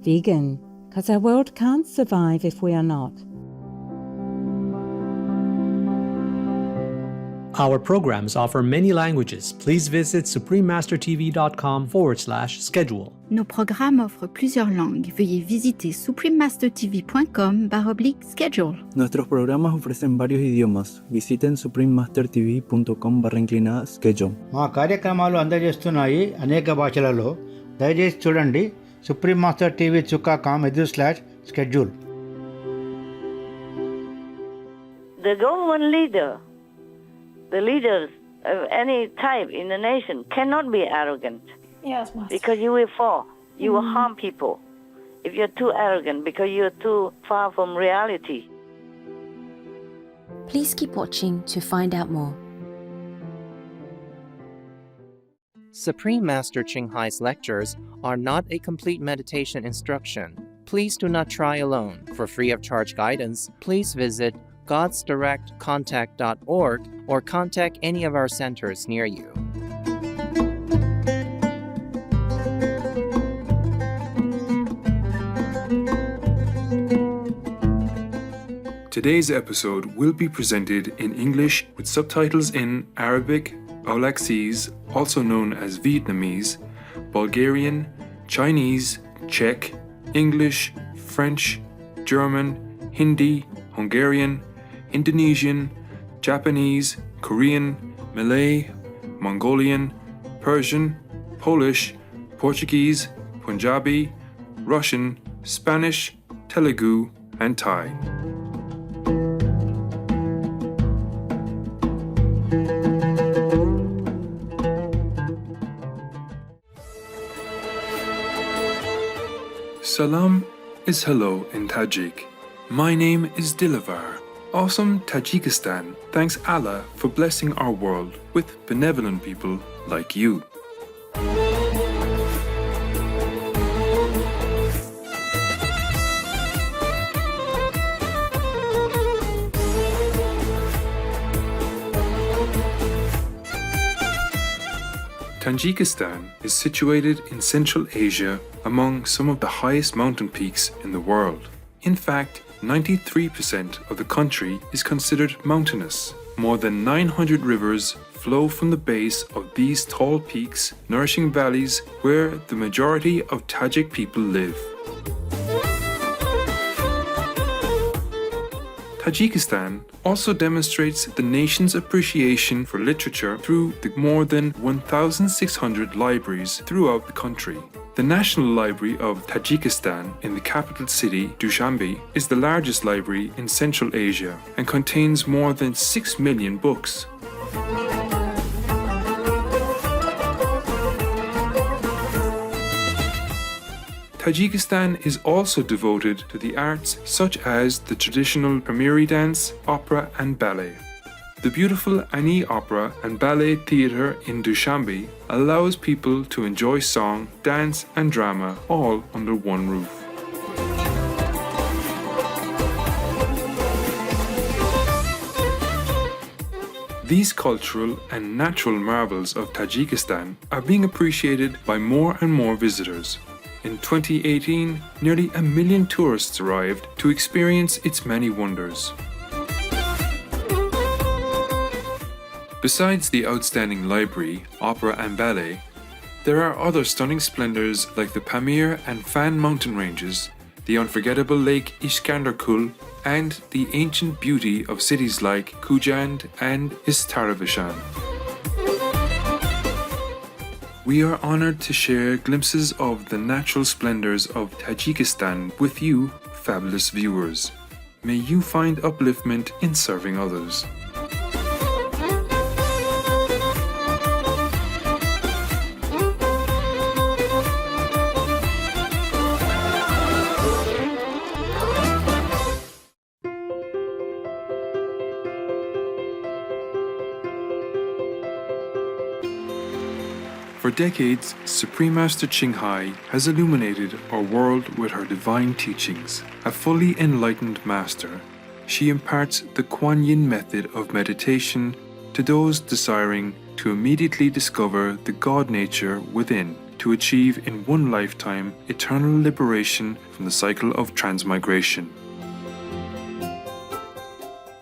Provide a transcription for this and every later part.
Vegan, because our world can't survive if we are not. Our programs offer many languages. Please visit suprememastertv.com/schedule. Nos programmes offrent plusieurs langues. Veuillez visiter suprememastertv.com/schedule. Nuestros programas ofrecen varios idiomas. Visiten suprememastertv.com/schedule. మా కార్యక్రమాలు అందజేస్తున్నాయి అనేక భాషలలో. దయచేసి చూడండి suprememastertv.com/schedule. The government leader, the leaders of any type in the nation cannot be arrogant. Yes, Master. Because you will fall. You will harm people if you're too arrogant because you're too far from reality. Please keep watching to find out more. Supreme Master Ching Hai's lectures are not a complete meditation instruction. Please do not try alone. For free of charge guidance, please visit godsdirectcontact.org or contact any of our centers near you. Today's episode will be presented in English with subtitles in Arabic, Aulaxese, also known as Vietnamese, Bulgarian, Chinese, Czech, English, French, German, Hindi, Hungarian, Indonesian, Japanese, Korean, Malay, Mongolian, Persian, Polish, Portuguese, Punjabi, Russian, Spanish, Telugu, and Thai. Salam is hello in Tajik. My name is Dilavar. Awesome Tajikistan thanks Allah for blessing our world with benevolent people like you. Tajikistan is situated in Central Asia among some of the highest mountain peaks in the world. In fact, 93% of the country is considered mountainous. More than 900 rivers flow from the base of these tall peaks, nourishing valleys where the majority of Tajik people live. Tajikistan also demonstrates the nation's appreciation for literature through the more than 1,600 libraries throughout the country. The National Library of Tajikistan in the capital city, Dushanbe, is the largest library in Central Asia and contains more than 6 million books. Tajikistan is also devoted to the arts such as the traditional Pamiri dance, opera and ballet. The beautiful Ani Opera and Ballet Theatre in Dushanbe allows people to enjoy song, dance and drama all under one roof. These cultural and natural marvels of Tajikistan are being appreciated by more and more visitors. In 2018, nearly 1 million tourists arrived to experience its many wonders. Besides the outstanding library, opera and ballet, there are other stunning splendors like the Pamir and Fan mountain ranges, the unforgettable lake Iskandarkul, and the ancient beauty of cities like Kujand and Istaravishan. We are honored to share glimpses of the natural splendors of Tajikistan with you, fabulous viewers. May you find upliftment in serving others. For decades, Supreme Master Ching Hai has illuminated our world with her divine teachings. A fully enlightened master, she imparts the Kuan Yin method of meditation to those desiring to immediately discover the God nature within to achieve in one lifetime eternal liberation from the cycle of transmigration.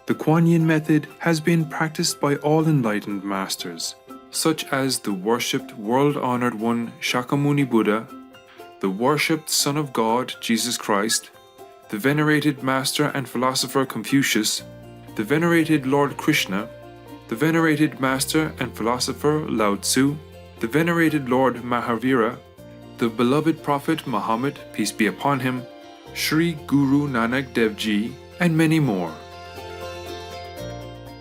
The Kuan Yin method has been practiced by all enlightened masters, such as the worshipped world-honored one Shakyamuni Buddha, the worshipped Son of God Jesus Christ, the venerated master and philosopher Confucius, the venerated Lord Krishna, the venerated master and philosopher Lao Tzu, the venerated Lord Mahavira, the beloved Prophet Muhammad, peace be upon him, Sri Guru Nanak Dev Ji, and many more.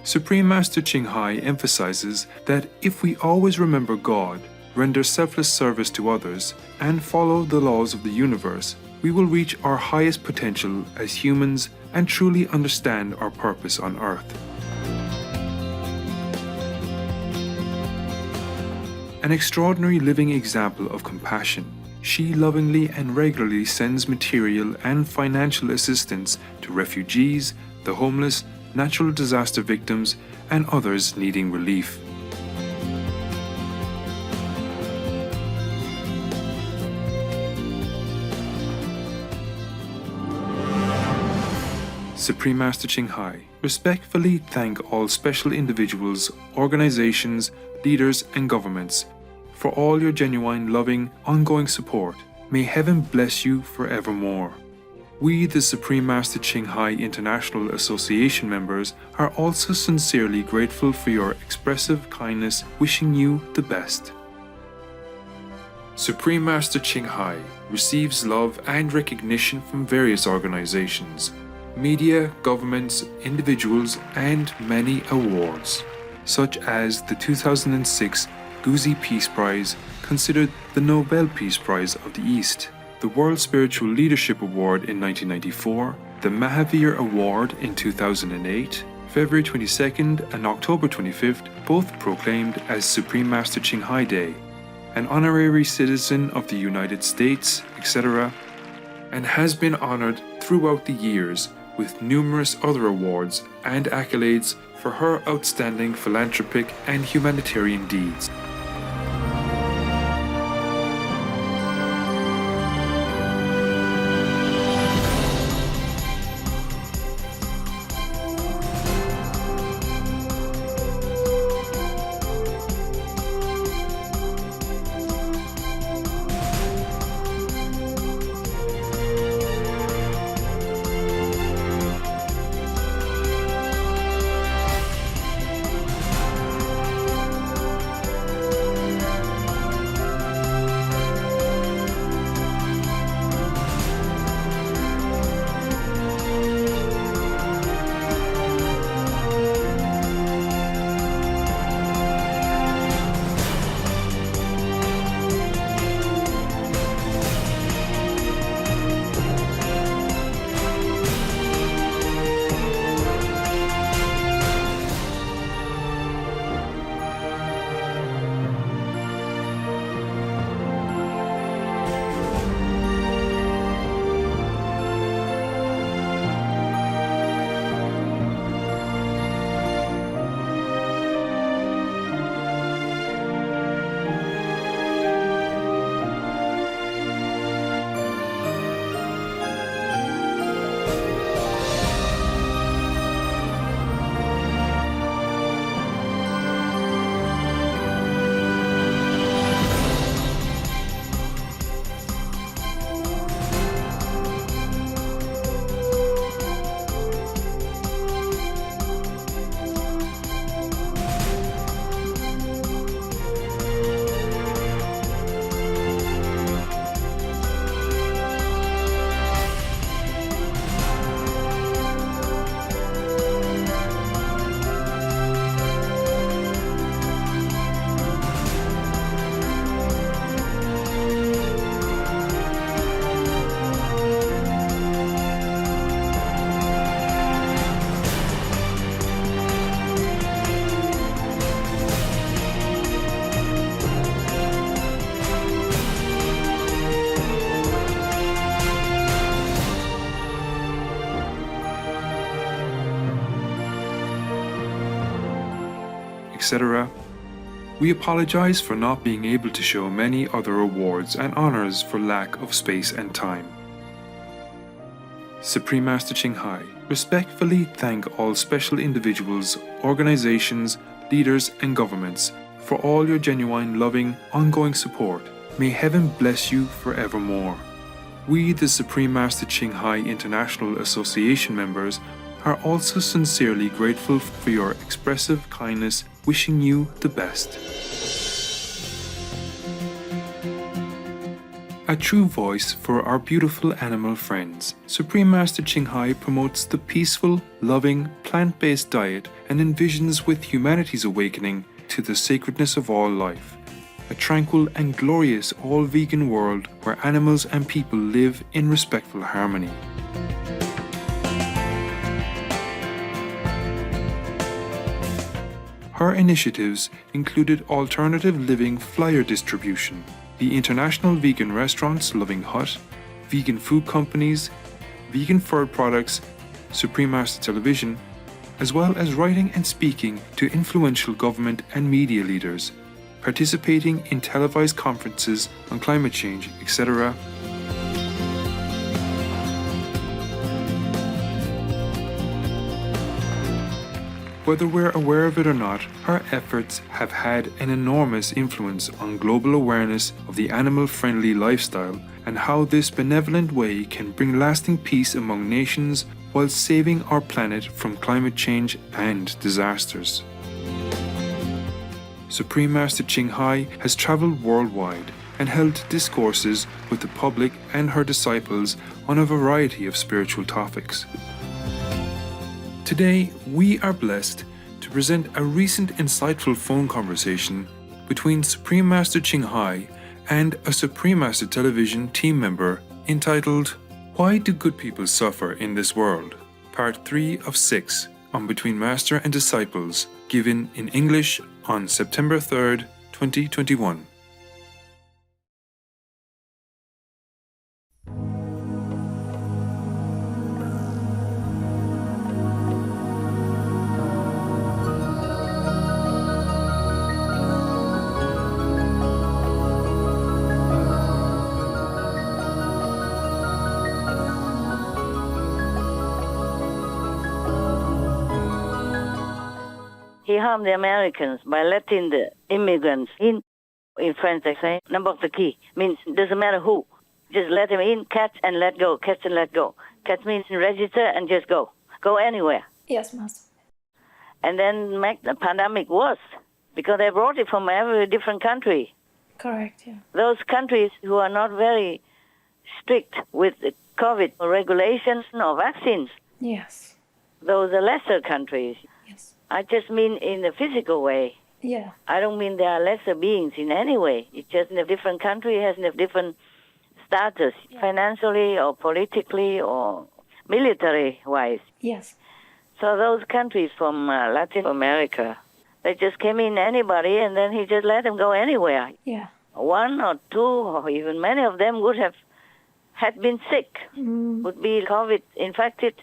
Supreme Master Ching Hai emphasizes that if we always remember God, render selfless service to others, and follow the laws of the universe, we will reach our highest potential as humans and truly understand our purpose on earth. An extraordinary living example of compassion, she lovingly and regularly sends material and financial assistance to refugees, the homeless, natural disaster victims, and others needing relief. Supreme Master Ching Hai respectfully thank all special individuals, organizations, leaders, and governments for all your genuine, loving, ongoing support. May heaven bless you forevermore. We, the Supreme Master Ching Hai International Association members, are also sincerely grateful for your expressive kindness, wishing you the best. Supreme Master Ching Hai receives love and recognition from various organizations, media, governments, individuals, and many awards, such as the 2006 Guzi Peace Prize, considered the Nobel Peace Prize of the East, the World Spiritual Leadership Award in 1994, the Mahavir Award in 2008, February 22nd and October 25th, both proclaimed as Supreme Master Ching Hai Day, an honorary citizen of the United States, etc., and has been honored throughout the years with numerous other awards and accolades for her outstanding philanthropic and humanitarian deeds. etc., We apologize for not being able to show many other awards and honors for lack of space and time. Supreme Master Ching Hai respectfully thank all special individuals, organizations, leaders and governments for all your genuine, loving, ongoing support. May heaven bless you forevermore. We, the Supreme Master Ching Hai International Association members, are also sincerely grateful for your expressive kindness, wishing you the best. A true voice for our beautiful animal friends, Supreme Master Ching Hai promotes the peaceful, loving, plant-based diet and envisions with humanity's awakening to the sacredness of all life. A tranquil and glorious all-vegan world where animals and people live in respectful harmony. Her initiatives included alternative living flyer distribution, the International Vegan Restaurants Loving Hut, vegan food companies, vegan fur products, Supreme Master Television, as well as writing and speaking to influential government and media leaders, participating in televised conferences on climate change, etc. Whether we're aware of it or not, her efforts have had an enormous influence on global awareness of the animal-friendly lifestyle and how this benevolent way can bring lasting peace among nations while saving our planet from climate change and disasters. Supreme Master Ching Hai has traveled worldwide and held discourses with the public and her disciples on a variety of spiritual topics. Today, we are blessed to present a recent insightful phone conversation between Supreme Master Ching Hai and a Supreme Master Television team member entitled Why Do Good People Suffer in This World? Part 3 of 6 on Between Master and Disciples, given in English on September 3rd, 2021. He harmed the Americans by letting the immigrants in. In French, they say, n'importe qui, means doesn't matter who. Just let them in, catch and let go, catch and let go. Catch means register and just go. Go anywhere. Yes, Master. And then make the pandemic worse, because they brought it from every different country. Correct, yeah. Those countries who are not very strict with the COVID regulations or vaccines, Yes. those are lesser countries. Yes. I just mean in the physical way. Yeah. I don't mean they are lesser beings in any way. It's just in a different country has a different status, financially or politically or military-wise. Yes. So those countries from Latin America, they just came in anybody and then he just let them go anywhere. Yeah. One or two or even many of them would have had been sick, would be COVID infected,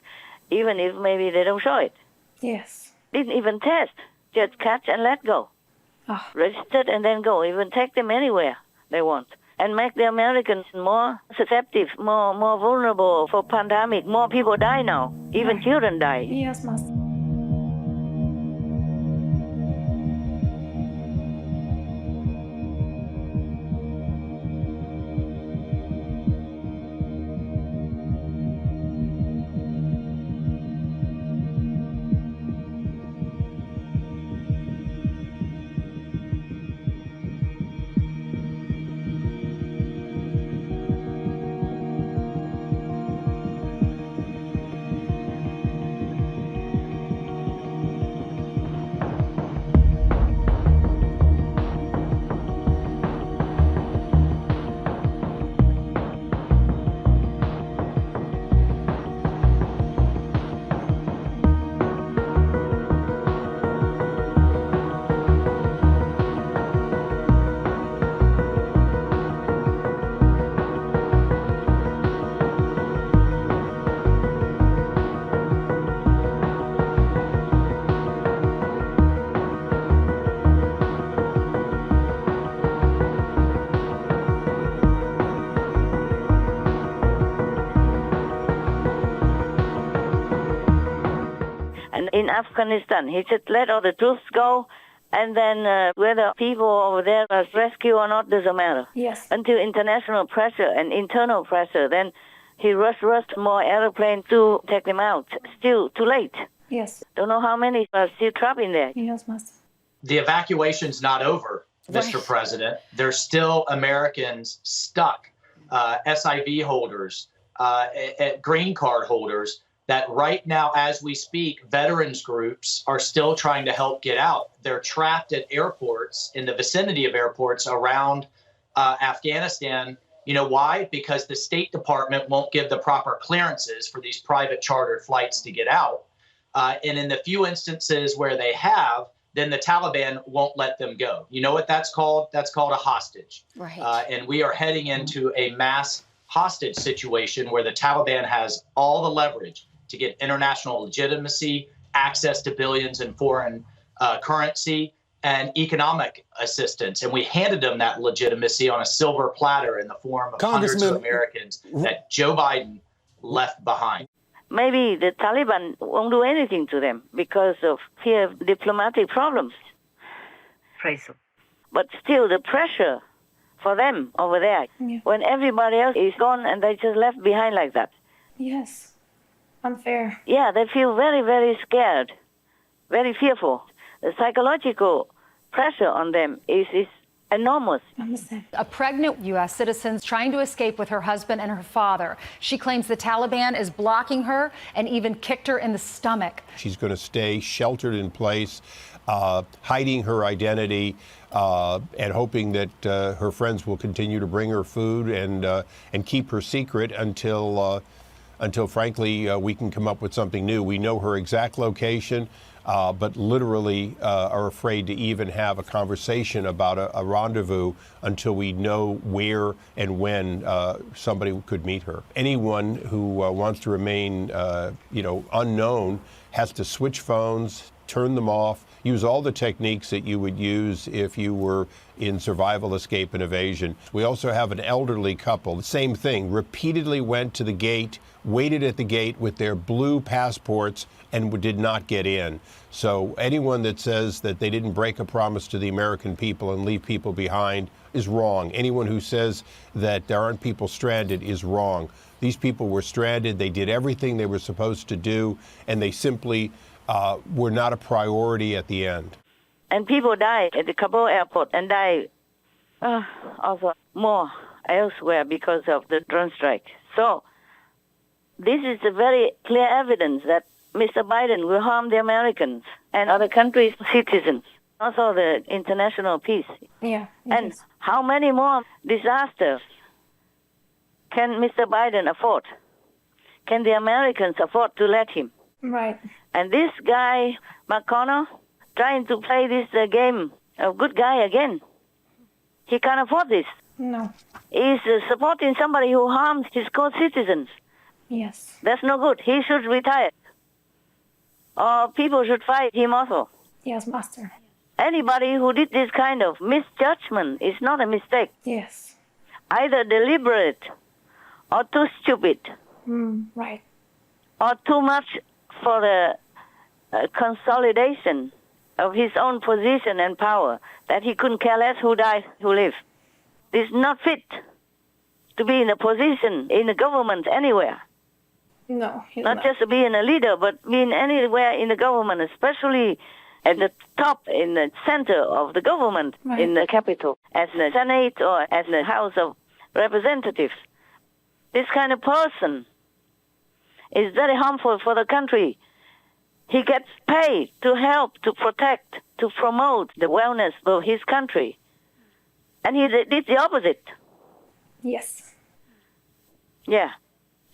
even if maybe they don't show it. Yes. Didn't even test, just catch and let go. Ah. Registered and then go, even take them anywhere they want. And make the Americans more susceptible, more vulnerable for pandemic. More people die now, even children die. Yes, Master. in Afghanistan. He said, let all the troops go, and then whether people over there are rescued or not doesn't matter. Yes. Until international pressure and internal pressure, then he rushed more airplanes to take them out. Still too late. Yes. Don't know how many are still trapped in there. Yes, Master. The evacuation's not over, Mr. Right. President. There's still Americans stuck, SIV holders, green card holders, that right now, as we speak, veterans groups are still trying to help get out. They're trapped at airports, in the vicinity of airports around Afghanistan. You know why? Because the State Department won't give the proper clearances for these private chartered flights to get out. And in the few instances where they have, then the Taliban won't let them go. You know what that's called? That's called a hostage. Right. And we are heading into a mass hostage situation where the Taliban has all the leverage to get international legitimacy, access to billions in foreign currency, and economic assistance. And we handed them that legitimacy on a silver platter in the form of hundreds of Americans that Joe Biden left behind. Maybe the Taliban won't do anything to them because of fear of diplomatic problems. But still, the pressure for them over there, when everybody else is gone and they just left behind like that. Yes. Unfair. Yeah, they feel very, very scared, very fearful. The psychological pressure on them is enormous. A pregnant U.S. citizen trying to escape with her husband and her father. She claims the Taliban is blocking her and even kicked her in the stomach. She's going to stay sheltered in place, hiding her identity, and hoping that her friends will continue to bring her food and keep her secret until frankly, we can come up with something new. We know her exact location, but literally are afraid to even have a conversation about a rendezvous until we know where and when somebody could meet her. Anyone who wants to remain, unknown has to switch phones, turn them off, use all the techniques that you would use if you were in survival, escape, and evasion. We also have an elderly couple. The same thing, repeatedly went to the gate, waited at the gate with their blue passports and did not get in. So anyone that says that they didn't break a promise to the American people and leave people behind is wrong. Anyone who says that there aren't people stranded is wrong. These people were stranded. They did everything they were supposed to do, and they simply were not a priority at the end. And people die at the Kabul airport and die also more elsewhere because of the drone strike. So this is a very clear evidence that Mr. Biden will harm the Americans and other countries' citizens, also the international peace. Yeah. And how many more disasters can Mr. Biden afford? Can the Americans afford to let him? Right. And this guy, McConnell, trying to play this game of good guy again. He can't afford this. No. He's supporting somebody who harms his co-citizens. Yes. That's no good. He should retire. Or people should fight him also. Yes, Master. Anybody who did this kind of misjudgment is not a mistake. Yes. Either deliberate or too stupid. Right. Or too much for the consolidation of his own position and power, that he couldn't care less who dies, who lives. He's not fit to be in a position in the government anywhere. No, he's not just being a leader, but being anywhere in the government, especially at the top, in the center of the government, right. In the capital, as the Senate or as the House of Representatives. This kind of person is very harmful for the country. He gets paid to help, to protect, to promote the wellness of his country. And he did the opposite. Yes. Yeah.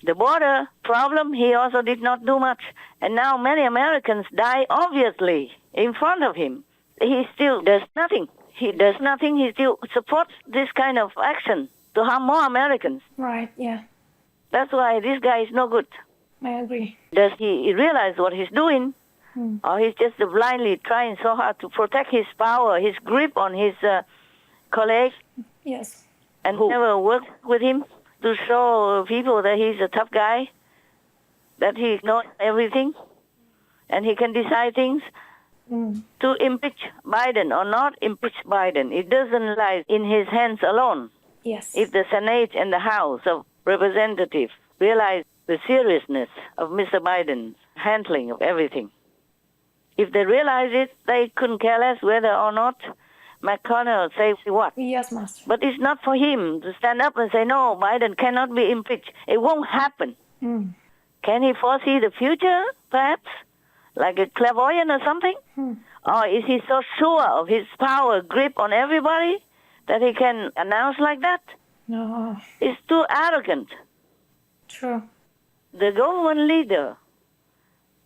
The border problem, he also did not do much. And now many Americans die, obviously, in front of him. He still does nothing. He does nothing. He still supports this kind of action to harm more Americans. Right, yeah. That's why this guy is no good. I agree. Does he realize what he's doing? Or he's just blindly trying so hard to protect his power, his grip on his colleagues? Yes. And who never worked with him to show people that he's a tough guy, that he knows everything? and he can decide things to impeach Biden or not impeach Biden. It doesn't lie in his hands alone. Yes. If the Senate and the House of Representatives realize the seriousness of Mr. Biden's handling of everything, if they realize it, they couldn't care less whether or not McConnell says what. Yes, Master. But it's not for him to stand up and say, no, Biden cannot be impeached. It won't happen. Can he foresee the future, perhaps? Like a clairvoyant or something? Or is he so sure of his power grip on everybody that he can announce like that? No. It's too arrogant. True. The government leader,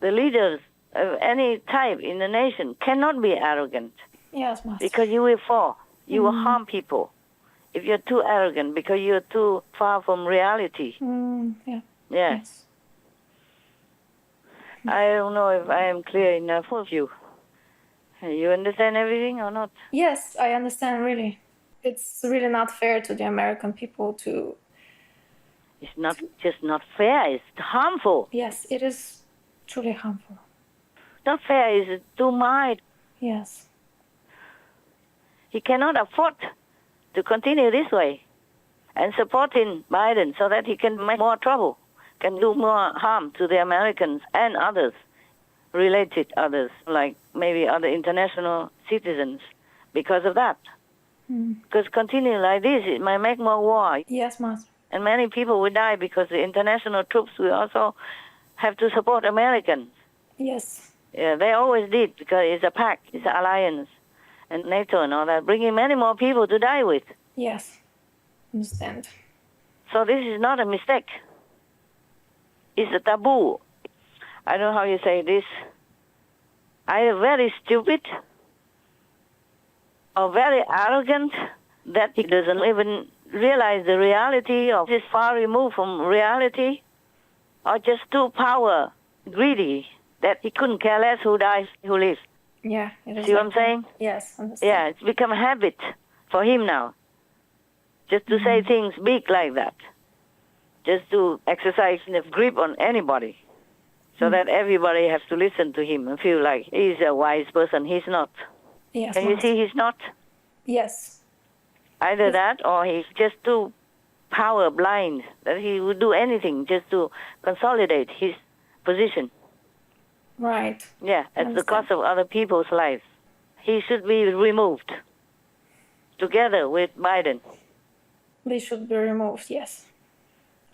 the leaders of any type in the nation cannot be arrogant. Yes, Master. Because you will fall. You will harm people if you're too arrogant because you're too far from reality. Yeah. Yes. I don't know if I am clear enough for you. You understand everything or not? Yes, I understand, really. It's really not fair to the American people to... It's not just not fair, it's harmful. Yes, it is truly harmful. Not fair, it's too much. Yes. He cannot afford to continue this way and supporting Biden so that he can make more trouble, can do more harm to the Americans and others, related others, like maybe other international citizens, because of that. Because continuing like this, it might make more war. Yes, Master. And many people will die because the international troops will also have to support Americans. Yes. Yeah, they always did because it's a pact, it's an alliance, and NATO and all that, bringing many more people to die with. Yes. Understand. So this is not a mistake. It's a taboo. I don't know how you say this. Either very stupid or very arrogant that he doesn't even realize the reality or is far removed from reality, or just too power greedy that he couldn't care less who dies, who lives. Yeah. It is. See what I'm saying? Yes, understand. Yeah, it's become a habit for him now. Just to say things big like that. Just to exercise a grip on anybody. So that everybody has to listen to him and feel like he's a wise person. He's not. Yes, Can you see he's not? Yes. Either that or he's just too power blind that he would do anything just to consolidate his position. Right. Yeah, at the cost of other people's lives. He should be removed together with Biden. They should be removed, yes.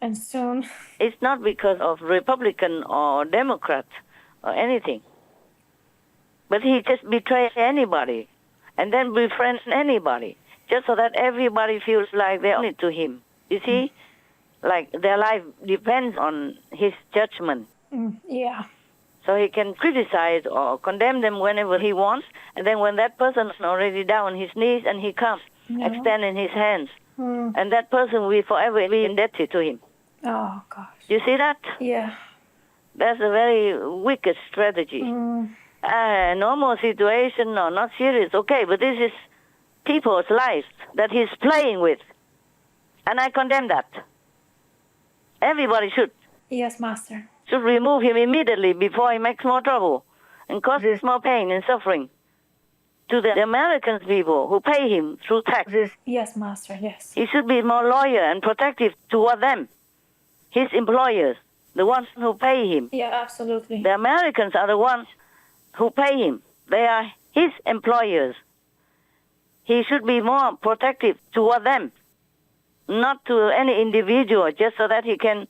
And soon. It's not because of Republican or Democrat or anything. But he just betrays anybody and then befriends anybody just so that everybody feels like they owe it to him. You see? Like their life depends on his judgment. Yeah. So he can criticize or condemn them whenever he wants. And then when that person is already down on his knees and he comes, extending his hands, and that person will forever be indebted to him. Oh, gosh. You see that? Yeah. That's a very wicked strategy. Normal situation or not serious, okay, but this is people's lives that he's playing with. And I condemn that. Everybody should. Yes, Master. Should remove him immediately before he makes more trouble and causes more pain and suffering to the American people who pay him through taxes. Yes, Master, yes. He should be more loyal and protective toward them, his employers, the ones who pay him. Yeah, absolutely. The Americans are the ones who pay him. They are his employers. He should be more protective toward them, not to any individual, just so that he can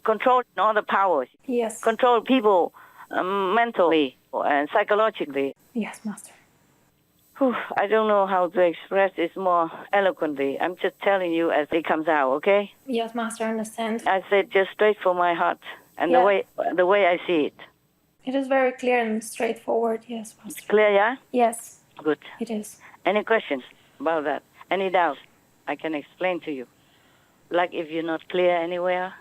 control all the powers. Yes. Control people mentally and psychologically. Yes, Master. I don't know how to express this more eloquently. I'm just telling you as it comes out, okay? Yes, Master, I understand. I said just straight from my heart and the way I see it. It is very clear and straightforward, yes, Master. It's clear, yeah? Yes. Good. It is. Any questions about that? Any doubts? I can explain to you. Like if you're not clear anywhere?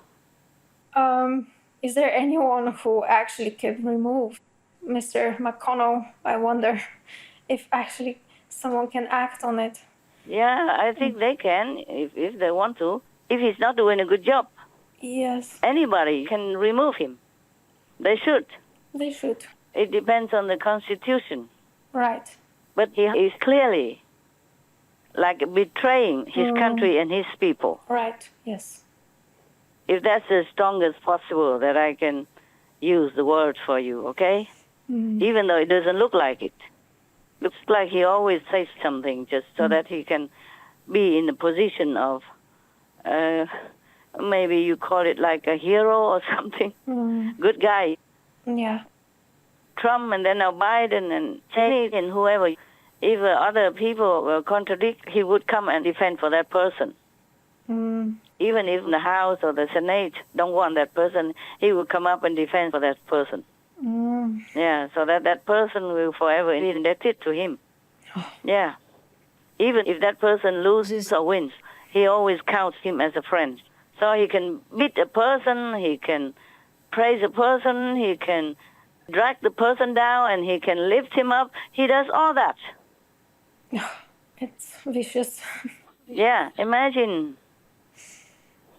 Is there anyone who actually can remove Mr. McConnell? I wonder if actually someone can act on it. Yeah, I think they can if they want to. If he's not doing a good job. Yes. Anybody can remove him. They should. They should. It depends on the Constitution. Right. But he is clearly like betraying his country and his people. Right, yes. If that's the strongest possible that I can use the word for you, okay? Even though it doesn't look like it. Looks like he always says something just so that he can be in the position of, maybe you call it like a hero or something. Good guy. Yeah. Trump and then now Biden and Ching and whoever. If other people will contradict, he would come and defend for that person. Even if the House or the Senate don't want that person, he will come up and defend for that person. Yeah, so that person will forever be indebted to him. Yeah. Even if that person loses or wins, he always counts him as a friend. So he can beat a person, he can praise a person, he can drag the person down, and he can lift him up. He does all that. It's vicious. Yeah, imagine.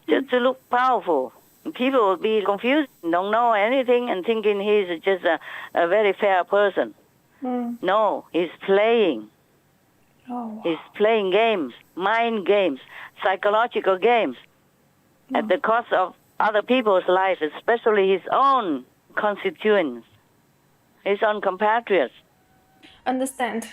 Just to look powerful. People will be confused, don't know anything, and thinking he's just a very fair person. No, he's playing. He's playing games, mind games, psychological games, at the cost of other people's lives, especially his own constituents, his own compatriots. Understand.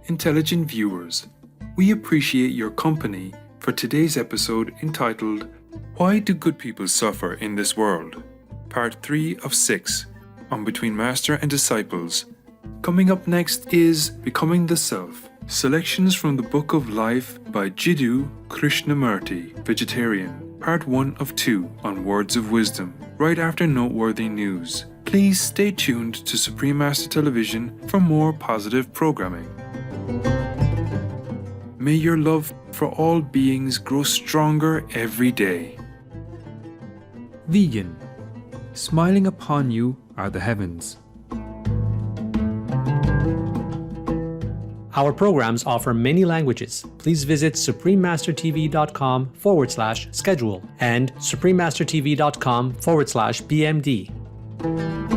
Intelligent viewers, we appreciate your company for today's episode entitled Why Do Good People Suffer in This World? Part 3 of 6 on Between Master and Disciples. Coming up next is Becoming the Self, selections from the Book of Life by Jiddu Krishnamurti, Vegetarian, Part 1 of 2 on Words of Wisdom, right after noteworthy news. Please stay tuned to Supreme Master Television for more positive programming. May your love for all beings grow stronger every day. Vegan. Smiling upon you are the heavens. Our programs offer many languages. Please visit suprememastertv.com/schedule and suprememastertv.com/BMD.